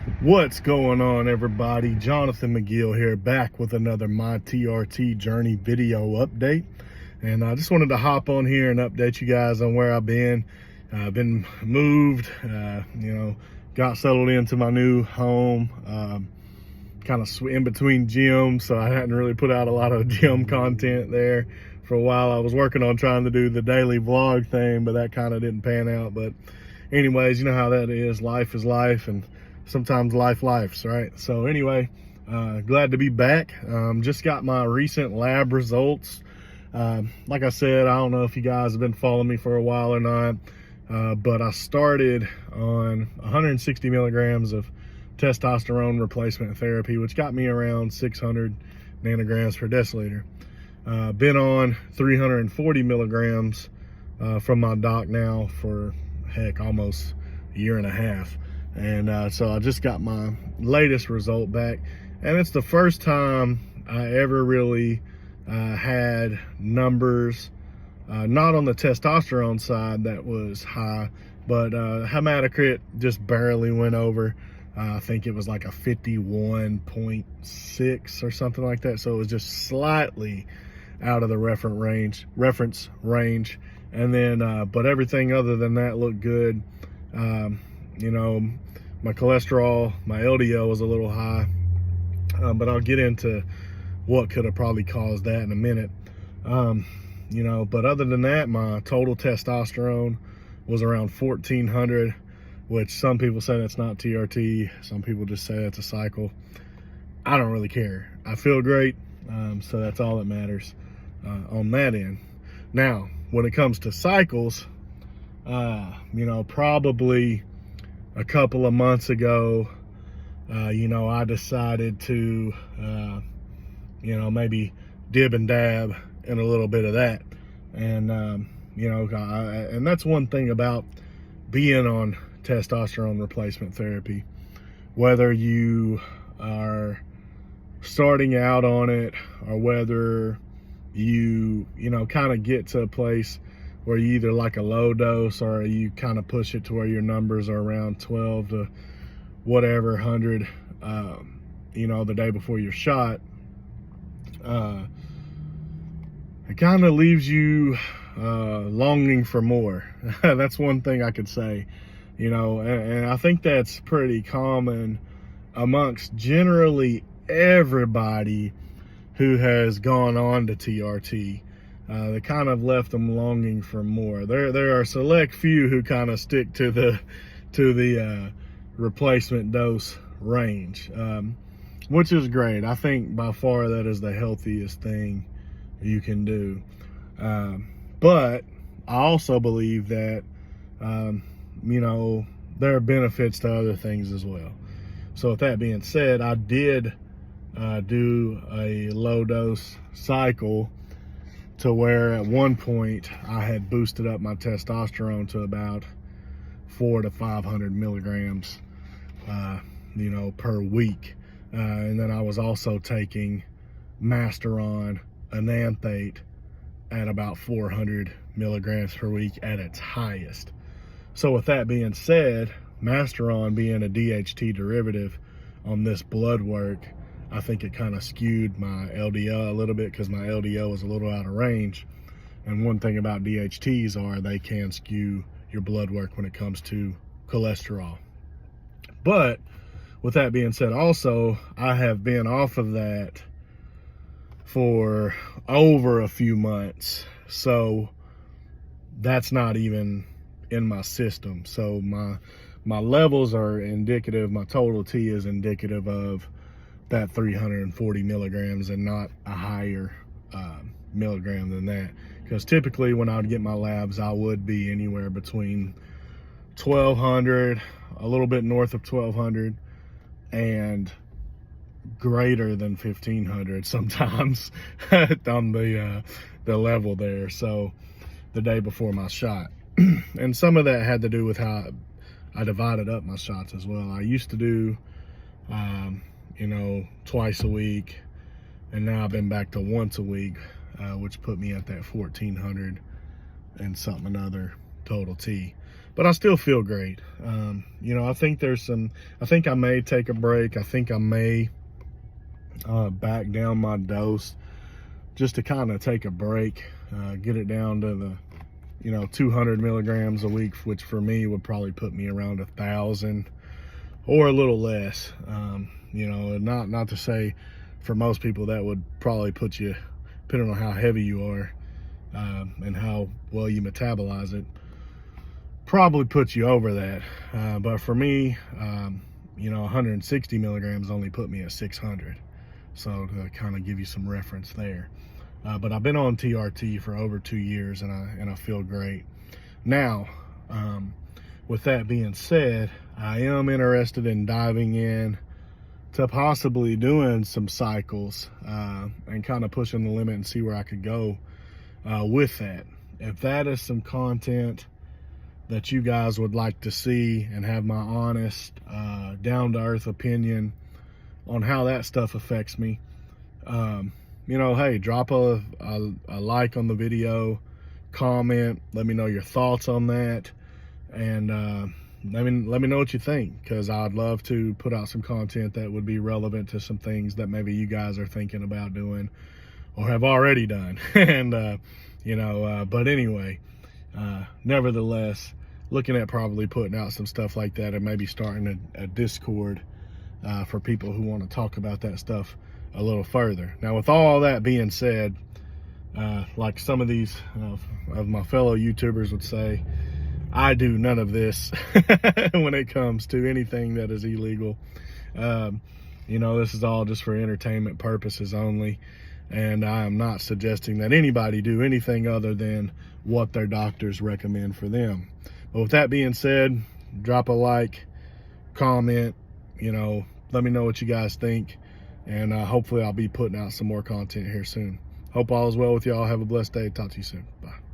What's going on, everybody? Jonathan McGill here, back with another My TRT Journey video update. And I just wanted to hop on here and update you guys on where I've been. I've been moved, got settled into my new home, kind of in between gyms, so I hadn't really put out a lot of gym content there for a while. I was working on trying to do the daily vlog thing, but that kind of didn't pan out. But anyways, you know how that is. Life is life, and sometimes life's, right? So anyway, glad to be back. Just got my recent lab results. Like I said, I don't know if you guys have been following me for a while or not, but I started on 160 milligrams of testosterone replacement therapy, which got me around 600 nanograms per deciliter. Been on 340 milligrams from my doc now for, heck, almost a year and a half. And so I just got my latest result back, and it's the first time I ever really had numbers, not on the testosterone side that was high, but hematocrit just barely went over. I think it was like a 51.6 or something like that. So it was just slightly out of the reference range. And then, but everything other than that looked good. My cholesterol, my LDL was a little high, but I'll get into what could have probably caused that in a minute. But other than that, my total testosterone was around 1400, which some people say that's not TRT. Some people just say it's a cycle. I don't really care. I feel great, so that's all that matters on that end. Now, when it comes to cycles, probably a couple of months ago, I decided to, maybe dib and dab in a little bit of that. And, and that's one thing about being on testosterone replacement therapy. Whether you are starting out on it or whether you, kind of get to a place where you either like a low dose or you kind of push it to where your numbers are around 12 to whatever 100, the day before your shot, it kind of leaves you longing for more. That's one thing I could say, and I think that's pretty common amongst generally everybody who has gone on to TRT. They kind of left them longing for more. There are select few who kind of stick to the replacement dose range, which is great. I think by far that is the healthiest thing you can do. But I also believe that there are benefits to other things as well. So with that being said, I did do a low dose cycle to where at one point I had boosted up my testosterone to about 400 to 500 milligrams, per week. And then I was also taking Masteron enanthate at about 400 milligrams per week at its highest. So with that being said, Masteron being a DHT derivative on this blood work, I think it kind of skewed my LDL a little bit because my LDL was a little out of range. And one thing about DHTs are they can skew your blood work when it comes to cholesterol. But with that being said, also, I have been off of that for over a few months. So that's not even in my system. So my levels are indicative, my total T is indicative of that 340 milligrams and not a higher milligram than that. Because typically when I would get my labs, I would be anywhere between 1200, a little bit north of 1200, and greater than 1500 sometimes on the level there. So the day before my shot. And some of that had to do with how I divided up my shots as well. I used to do twice a week, and now I've been back to once a week, which put me at that 1400 and something another total T. but I still feel great. You know, I think I may take a break. I think I may back down my dose just to kind of take a break, get it down to the, 200 milligrams a week, which for me would probably put me around 1,000 or a little less. Not to say for most people that would probably put you, depending on how heavy you are and how well you metabolize it, probably puts you over that. But for me, 160 milligrams only put me at 600. So to kind of give you some reference there. But I've been on TRT for over 2 years, and I feel great. Now, with that being said, I am interested in diving in to possibly doing some cycles and kind of pushing the limit and see where I could go with that. If that is some content that you guys would like to see and have my honest, down-to-earth opinion on how that stuff affects me, hey, drop a like on the video, comment, let me know your thoughts on that, and let me know what you think, because I'd love to put out some content that would be relevant to some things that maybe you guys are thinking about doing or have already done. And but anyway, nevertheless, looking at probably putting out some stuff like that, and maybe starting a Discord for people who want to talk about that stuff a little further. Now, with all that being said, like some of these of my fellow YouTubers would say, I do none of this when it comes to anything that is illegal. This is all just for entertainment purposes only, and I am not suggesting that anybody do anything other than what their doctors recommend for them. But with that being said, drop a like, comment, let me know what you guys think, and hopefully I'll be putting out some more content here soon. Hope all is well with y'all. Have a blessed day. Talk to you soon. Bye.